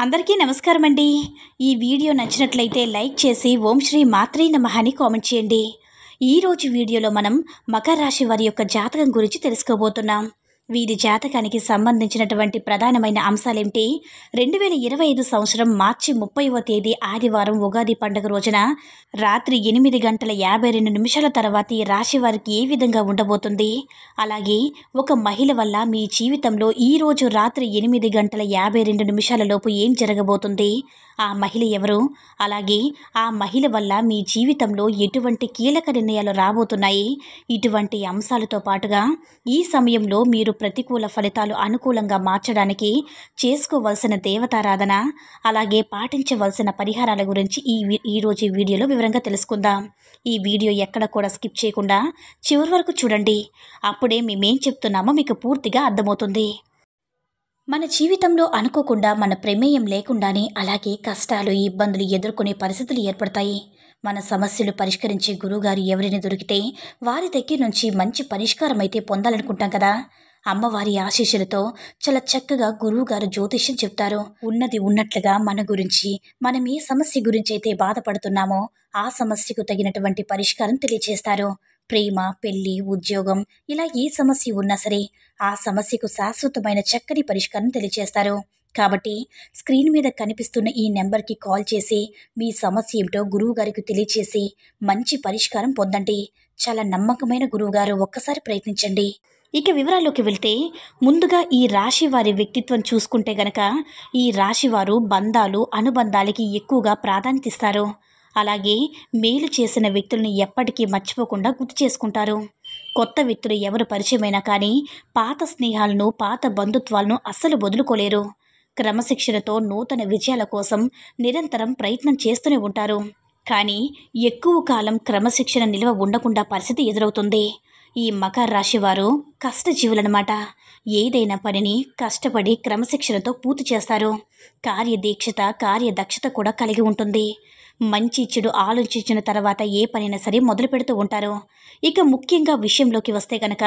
అందరికీ నమస్కారం అండి. ఈ వీడియో నచ్చినట్లయితే లైక్ చేసి ఓం శ్రీ మాత్రే నమః అని కామెంట్ చేయండి. ఈరోజు వీడియోలో మనం మకర రాశి వారి యొక్క జాతకం గురించి తెలుసుకోబోతున్నాం. వీరి జాతకానికి సంబంధించినటువంటి ప్రధానమైన అంశాలేంటి? 2025 సంవత్సరం మార్చి 30వ తేదీ ఆదివారం ఉగాది పండుగ రోజున రాత్రి 8:52 తర్వాత ఈ రాశి వారికి ఏ విధంగా ఉండబోతుంది? అలాగే ఒక మహిళ వల్ల మీ జీవితంలో ఈరోజు రాత్రి 8:52 లోపు ఏం జరగబోతుంది? ఆ మహిళ ఎవరు? అలాగే ఆ మహిళ వల్ల మీ జీవితంలో ఎటువంటి కీలక నిర్ణయాలు రాబోతున్నాయి? ఇటువంటి అంశాలతో పాటుగా ఈ సమయంలో మీరు ప్రతికూల ఫలితాలు అనుకూలంగా మార్చడానికి చేసుకోవలసిన దేవతారాధన, అలాగే పాటించవలసిన పరిహారాల గురించి ఈరోజు ఈ వీడియోలో వివరంగా తెలుసుకుందాం. ఈ వీడియో ఎక్కడ కూడా స్కిప్ చేయకుండా చివరి వరకు చూడండి. అప్పుడే మేమేం చెప్తున్నామో మీకు పూర్తిగా అర్థమవుతుంది. మన జీవితంలో అనుకోకుండా మన ప్రమేయం లేకుండానే అలాగే కష్టాలు ఇబ్బందులు ఎదుర్కొనే పరిస్థితులు ఏర్పడతాయి. మన సమస్యలు పరిష్కరించే గురువుగారు ఎవరైనా దొరికితే వారి దగ్గర నుంచి మంచి పరిష్కారం అయితే పొందాలనుకుంటాం కదా. అమ్మవారి ఆశీస్సులతో చాలా చక్కగా గురువుగారు జ్యోతిష్యం చెప్తారు. ఉన్నది ఉన్నట్లుగా మన గురించి, మనం ఏ సమస్య గురించి అయితే బాధపడుతున్నామో ఆ సమస్యకు తగినటువంటి పరిష్కారం తెలియజేస్తారు. ప్రేమ, పెళ్లి, ఉద్యోగం ఇలా ఏ సమస్య ఉన్నా సరే ఆ సమస్యకు శాశ్వతమైన చక్కని పరిష్కారం తెలియజేస్తారు. కాబట్టి స్క్రీన్ మీద కనిపిస్తున్న ఈ నెంబర్కి కాల్ చేసి మీ సమస్య ఏమిటో గురువుగారికి తెలియచేసి మంచి పరిష్కారం పొందండి. చాలా నమ్మకమైన గురువుగారు, ఒక్కసారి ప్రయత్నించండి. ఇక వివరాల్లోకి వెళ్తే ముందుగా ఈ రాశి వారి వ్యక్తిత్వం చూసుకుంటే గనక ఈ రాశివారు బంధాలు, అనుబంధాలకి ఎక్కువగా ప్రాధాన్యత ఇస్తారు. అలాగే మేలు చేసిన వ్యక్తులను ఎప్పటికీ మర్చిపోకుండా గుర్తు చేసుకుంటారు. కొత్త వ్యక్తులు ఎవరు పరిచయమైనా కానీ పాత స్నేహాలను, పాత బంధుత్వాలను అస్సలు వదులుకోలేరు. క్రమశిక్షణతో నూతన విజయాల కోసం నిరంతరం ప్రయత్నం చేస్తూనే ఉంటారు. కానీ ఎక్కువ కాలం క్రమశిక్షణ నిల్వ ఉండకుండా పరిస్థితి ఎదురవుతుంది. ఈ మకర రాశి వారు కష్టజీవులన్నమాట. ఏదైనా పనిని కష్టపడి క్రమశిక్షణతో పూర్తి చేస్తారు. కార్యదీక్షత, కార్యదక్షత కూడా కలిగి ఉంటుంది. మంచి చెడు ఆలోచించిన తర్వాత ఏ పనైనా సరే మొదలు పెడుతూ ఉంటారు. ఇక ముఖ్యంగా విషయంలోకి వస్తే కనుక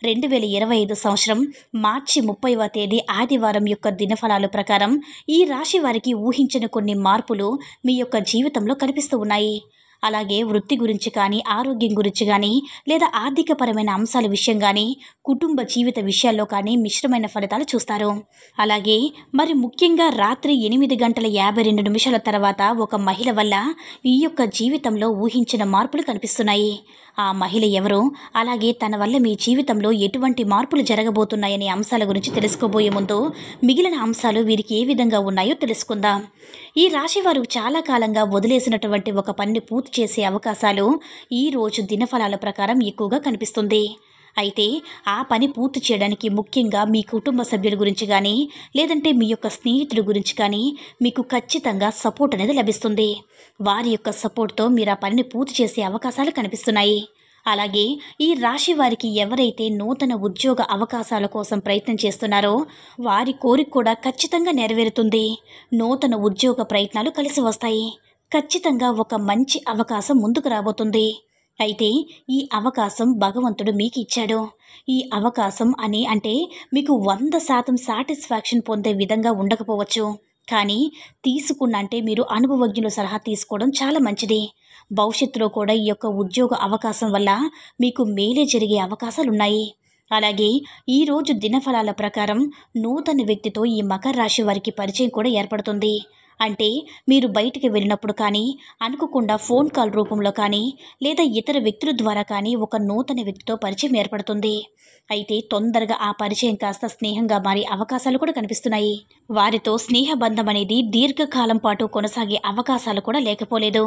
2025 సంవత్సరం మార్చి 30వ తేదీ ఆదివారం యొక్క దినఫలాల ప్రకారం ఈ రాశి వారికి ఊహించిన కొన్ని మార్పులు మీ యొక్క జీవితంలో కనిపిస్తూ ఉన్నాయి. అలాగే వృత్తి గురించి కానీ, ఆరోగ్యం గురించి కానీ, లేదా ఆర్థికపరమైన అంశాల విషయం కానీ, కుటుంబ జీవిత విషయాల్లో కానీ మిశ్రమైన ఫలితాలు చూస్తారు. అలాగే మరి ముఖ్యంగా రాత్రి 8:52 తర్వాత ఒక మహిళ వల్ల ఈ యొక్క జీవితంలో ఊహించిన మార్పులు కనిపిస్తున్నాయి. ఆ మహిళ ఎవరు? అలాగే తన వల్ల మీ జీవితంలో ఎటువంటి మార్పులు జరగబోతున్నాయనే అంశాల గురించి తెలుసుకోబోయే ముందు మిగిలిన అంశాలు వీరికి ఏ విధంగా ఉన్నాయో తెలుసుకుందాం. ఈ రాశి వారు చాలా కాలంగా వదిలేసినటువంటి ఒక పనిని పూర్తి చేసే అవకాశాలు ఈ రోజు దినఫలాల ప్రకారం ఎక్కువగా కనిపిస్తుంది. అయితే ఆ పని పూర్తి చేయడానికి ముఖ్యంగా మీ కుటుంబ సభ్యుల గురించి కానీ, లేదంటే మీ యొక్క స్నేహితుల గురించి కానీ మీకు ఖచ్చితంగా సపోర్ట్ అనేది లభిస్తుంది. వారి యొక్క సపోర్ట్తో మీరు ఆ పనిని పూర్తి చేసే అవకాశాలు కనిపిస్తున్నాయి. అలాగే ఈ రాశి వారికి ఎవరైతే నూతన ఉద్యోగ అవకాశాల కోసం ప్రయత్నం చేస్తున్నారో వారి కోరిక కూడా ఖచ్చితంగా నెరవేరుతుంది. నూతన ఉద్యోగ ప్రయత్నాలు కలిసి వస్తాయి. ఖచ్చితంగా ఒక మంచి అవకాశం ముందుకు రాబోతుంది. అయితే ఈ అవకాశం భగవంతుడు మీకు ఇచ్చాడు. ఈ అవకాశం అంటే మీకు 100% సాటిస్ఫాక్షన్ పొందే విధంగా ఉండకపోవచ్చు. కానీ తీసుకున్నంటే మీరు అనుభవజ్ఞుల సలహా తీసుకోవడం చాలా మంచిది. భవిష్యత్తులో కూడా ఈ యొక్క ఉద్యోగ అవకాశం వల్ల మీకు మేలే జరిగే అవకాశాలున్నాయి. అలాగే ఈరోజు దినఫలాల ప్రకారం నూతన వ్యక్తితో ఈ మకర రాశి వారికి పరిచయం కూడా ఏర్పడుతుంది. అంటే మీరు బయటికి వెళ్ళినప్పుడు కానీ, అనుకోకుండా ఫోన్ కాల్ రూపంలో కానీ, లేదా ఇతర వ్యక్తుల ద్వారా కానీ ఒక నూతన వ్యక్తితో పరిచయం ఏర్పడుతుంది. అయితే తొందరగా ఆ పరిచయం కాస్త స్నేహంగా మారే అవకాశాలు కూడా కనిపిస్తున్నాయి. వారితో స్నేహబంధం అనేది దీర్ఘకాలం పాటు కొనసాగే అవకాశాలు కూడా లేకపోలేదు.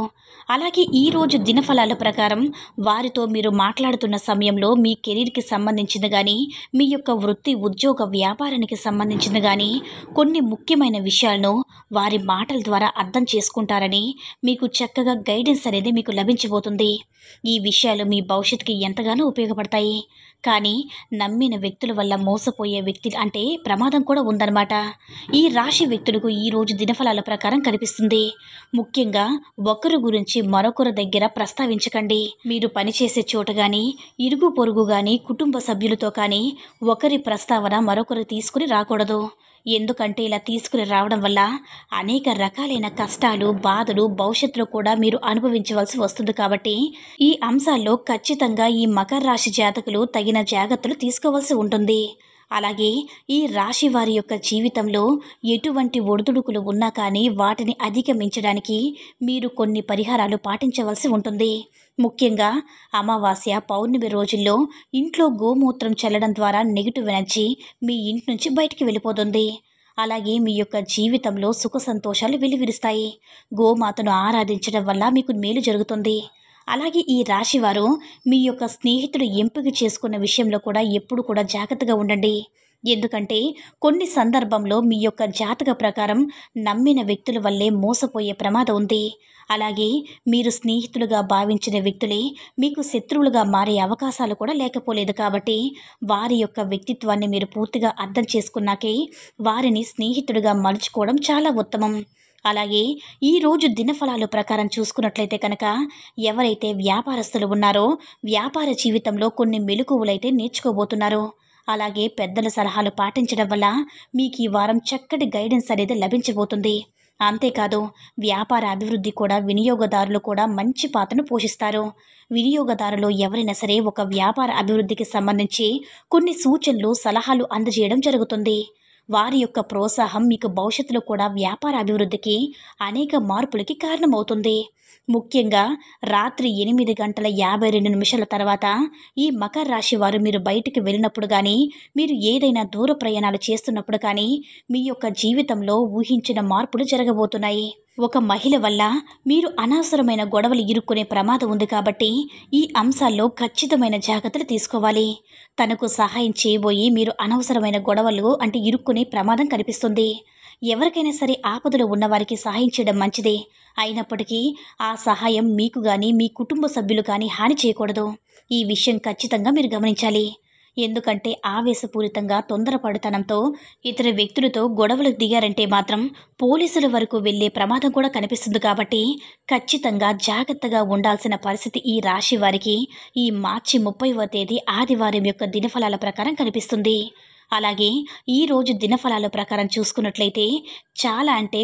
అలాగే ఈరోజు దినఫలాల ప్రకారం వారితో మీరు మాట్లాడుతున్న సమయంలో మీ కెరీర్కి సంబంధించింది కానీ, మీ యొక్క వృత్తి, ఉద్యోగ, వ్యాపారానికి సంబంధించింది కానీ కొన్ని ముఖ్యమైన విషయాలను వారి మాటల ద్వారా అర్థం చేసుకుంటారని, మీకు చక్కగా గైడెన్స్ అనేది మీకు లభించబోతుంది. ఈ విషయాలు మీ భవిష్యత్తుకి ఎంతగానో ఉపయోగపడతాయి. కానీ నమ్మిన వ్యక్తుల వల్ల మోసపోయే వ్యక్తి ప్రమాదం కూడా ఉందన్నమాట. ఈ రాశి వ్యక్తులకు ఈరోజు దినఫలాల ప్రకారం కనిపిస్తుంది. ముఖ్యంగా ఒకరి గురించి మరొకరి దగ్గర ప్రస్తావించకండి. మీరు పనిచేసే చోట కానీ, ఇరుగు పొరుగు కానీ, కుటుంబ సభ్యులతో కానీ ఒకరి ప్రస్తావన మరొకరు తీసుకుని రాకూడదు. ఎందుకంటే ఇలా తీసుకుని రావడం వల్ల అనేక రకాలైన కష్టాలు, బాధలు భవిష్యత్తులో కూడా మీరు అనుభవించవలసి వస్తుంది కాబట్టి ఈ అంశాల్లో ఖచ్చితంగా ఈ మకర రాశి జాతకులు తగిన జాగ్రత్తలు తీసుకోవాల్సి ఉంటుంది. అలాగే ఈ రాశి వారి యొక్క జీవితంలో ఎటువంటి ఒడిదుడుకులు ఉన్నా కానీ వాటిని అధిగమించడానికి మీరు కొన్ని పరిహారాలు పాటించవలసి ఉంటుంది. ముఖ్యంగా అమావాస్య, పౌర్ణమి రోజుల్లో ఇంట్లో గోమూత్రం చల్లడం ద్వారా నెగిటివ్ ఎనర్జీ మీ ఇంటి నుంచి బయటికి వెళ్ళిపోతుంది. అలాగే మీ యొక్క జీవితంలో సుఖ సంతోషాలు వెల్లివిరుస్తాయి. గోమాతను ఆరాధించడం వల్ల మీకు మేలు జరుగుతుంది. అలాగే ఈ రాశివారు మీ యొక్క స్నేహితుడు ఎంపిక చేసుకున్న విషయంలో కూడా ఎప్పుడు కూడా జాగ్రత్తగా ఉండండి. ఎందుకంటే కొన్ని సందర్భంలో మీ యొక్క జాతక ప్రకారం నమ్మిన వ్యక్తుల వల్లే మోసపోయే ప్రమాదం ఉంది. అలాగే మీరు స్నేహితులుగా భావించిన వ్యక్తులే మీకు శత్రువులుగా మారే అవకాశాలు కూడా లేకపోలేదు. కాబట్టి వారి యొక్క వ్యక్తిత్వాన్ని మీరు పూర్తిగా అర్థం చేసుకున్నాకే వారిని స్నేహితుడిగా మలుచుకోవడం చాలా ఉత్తమం. అలాగే ఈరోజు దినఫలాలు ప్రకారం చూసుకున్నట్లయితే కనుక ఎవరైతే వ్యాపారస్తులు ఉన్నారో వ్యాపార జీవితంలో కొన్ని మెలకువలైతే నేర్చుకోబోతున్నారు. అలాగే పెద్దల సలహాలు పాటించడం వల్ల మీకు ఈ వారం చక్కటి గైడెన్స్ అనేది లభించబోతుంది. అంతేకాదు వ్యాపార అభివృద్ధి కూడా వినియోగదారులు కూడా మంచి పాత్రను పోషిస్తారు. వినియోగదారులు ఎవరైనా సరే ఒక వ్యాపార అభివృద్ధికి సంబంధించి కొన్ని సూచనలు, సలహాలు అందజేయడం జరుగుతుంది. వారి యొక్క ప్రోత్సాహం మీకు భవిష్యత్తులో కూడా వ్యాపార అభివృద్ధికి అనేక మార్పులకి కారణమవుతుంది. ముఖ్యంగా రాత్రి 8:52 తర్వాత ఈ మకర రాశి వారు మీరు బయటికి వెళ్ళినప్పుడు కానీ, మీరు ఏదైనా దూర ప్రయాణాలు చేస్తున్నప్పుడు కానీ మీ యొక్క జీవితంలో ఊహించిన మార్పులు జరగబోతున్నాయి. ఒక మహిళ వల్ల మీరు అనవసరమైన గొడవలు ఇరుక్కునే ప్రమాదం ఉంది. కాబట్టి ఈ అంశాల్లో ఖచ్చితమైన జాగ్రత్తలు తీసుకోవాలి. తనకు సహాయం చేయబోయి మీరు అనవసరమైన గొడవలు ఇరుక్కునే ప్రమాదం కనిపిస్తుంది. ఎవరికైనా సరే ఆపదలో ఉన్నవారికి సహాయం చేయడం మంచిదే. అయినప్పటికీ ఆ సహాయం మీకు కానీ మీ కుటుంబ సభ్యులు కానీ హాని చేయకూడదు. ఈ విషయం ఖచ్చితంగా మీరు గమనించాలి. ఎందుకంటే ఆవేశపూరితంగా, తొందరపడుతనంతో ఇతర వ్యక్తులతో గొడవలకు దిగారంటే మాత్రం పోలీసుల వరకు వెళ్ళే ప్రమాదం కూడా కనిపిస్తుంది. కాబట్టి ఖచ్చితంగా జాగ్రత్తగా ఉండాల్సిన పరిస్థితి ఈ రాశి వారికి ఈ మార్చి 30వ తేదీ ఆదివారం యొక్క దినఫలాల ప్రకారం కనిపిస్తుంది. అలాగే ఈరోజు దినఫలాల ప్రకారం చూసుకున్నట్లయితే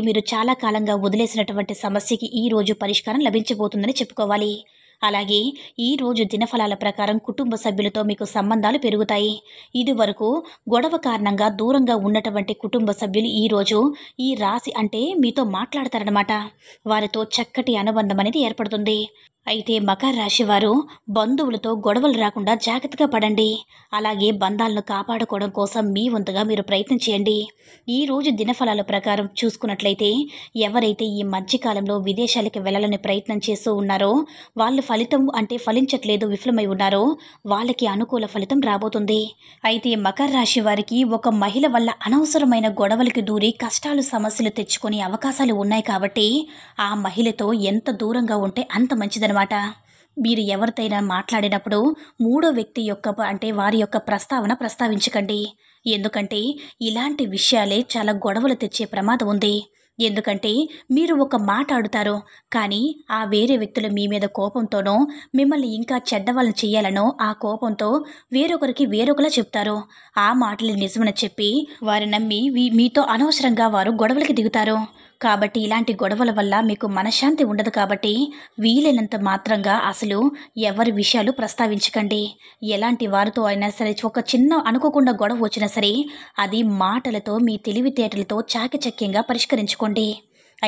మీరు చాలా కాలంగా వదిలేసినటువంటి సమస్యకి ఈరోజు పరిష్కారం లభించబోతుందని చెప్పుకోవాలి. అలాగే ఈరోజు దినఫలాల ప్రకారం కుటుంబ సభ్యులతో మీకు సంబంధాలు పెరుగుతాయి. ఇదివరకు గొడవ కారణంగా దూరంగా ఉన్నటువంటి కుటుంబ సభ్యులు ఈరోజు ఈ రాశి మీతో మాట్లాడతారనమాట. వారితో చక్కటి అనుబంధం అనేది ఏర్పడుతుంది. అయితే మకర రాశి వారు బంధువులతో గొడవలు రాకుండా జాగ్రత్తగా పడండి. అలాగే బంధాలను కాపాడుకోవడం కోసం మీ వంతుగా మీరు ప్రయత్నం చేయండి. ఈరోజు దినఫలాల ప్రకారం చూసుకున్నట్లయితే ఎవరైతే ఈ మధ్యకాలంలో విదేశాలకు వెళ్ళాలని ప్రయత్నం చేస్తూ ఉన్నారో వాళ్ళు ఫలించట్లేదు, విఫలమై ఉన్నారో వాళ్ళకి అనుకూల ఫలితం రాబోతుంది. అయితే మకర రాశి వారికి ఒక మహిళ వల్ల అనవసరమైన గొడవలకి దూరి కష్టాలు, సమస్యలు తెచ్చుకునే అవకాశాలు ఉన్నాయి. కాబట్టి ఆ మహిళతో ఎంత దూరంగా ఉంటే అంత మంచిదన్నమాట. మీరు ఎవరితోనైనా మాట్లాడినప్పుడు మూడో వ్యక్తి యొక్క వారి యొక్క ప్రస్తావించకండి. ఎందుకంటే ఇలాంటి విషయాలే చాలా గొడవలు తెచ్చే ప్రమాదం ఉంది. ఎందుకంటే మీరు ఒక మాట ఆడుతారు, కానీ ఆ వేరే వ్యక్తులు మీ మీద కోపంతోనో మిమ్మల్ని ఇంకా చెడ్డవాళ్ళని చేయాలనో ఆ కోపంతో వేరొకలా చెప్తారు. ఆ మాటలు నిజమని చెప్పి వారు నమ్మి మీతో అనవసరంగా వారు గొడవలకి దిగుతారు. కాబట్టి ఇలాంటి గొడవల వల్ల మీకు మనశ్శాంతి ఉండదు. కాబట్టి వీలైనంత మాత్రంగా అసలు ఎవరి విషయాలు ప్రస్తావించకండి. ఎలాంటి వారితో అయినా సరే ఒక చిన్న అనుకోకుండా గొడవ వచ్చినా సరే అది మాటలతో, మీ తెలివితేటలతో చాకచక్యంగా పరిష్కరించుకోండి.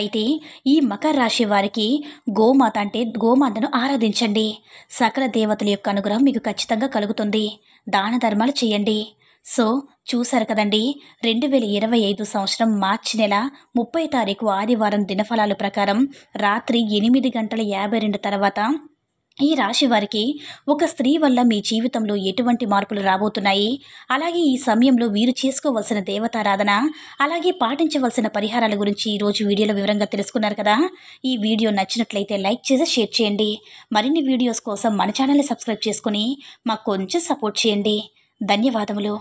అయితే ఈ మకర రాశి వారికి గోమాతను ఆరాధించండి. సకల దేవతల యొక్క అనుగ్రహం మీకు ఖచ్చితంగా కలుగుతుంది. దాన ధర్మాలు చేయండి. సో చూశారు కదండి, 2025 సంవత్సరం మార్చి నెల 30 తారీఖు ఆదివారం దినఫలాల ప్రకారం రాత్రి 8:52 తర్వాత ఈ రాశి వారికి ఒక స్త్రీ వల్ల మీ జీవితంలో ఎటువంటి మార్పులు రాబోతున్నాయి, అలాగే ఈ సమయంలో వీరు చేసుకోవాల్సిన దేవతారాధన, అలాగే పాటించవలసిన పరిహారాల గురించి ఈరోజు వీడియోలో వివరంగా తెలుసుకున్నారు కదా. ఈ వీడియో నచ్చినట్లయితే లైక్ చేసి షేర్ చేయండి. మరిన్ని వీడియోస్ కోసం మన ఛానల్ని సబ్స్క్రైబ్ చేసుకుని మాకు కొంచెం సపోర్ట్ చేయండి. ధన్యవాదములు.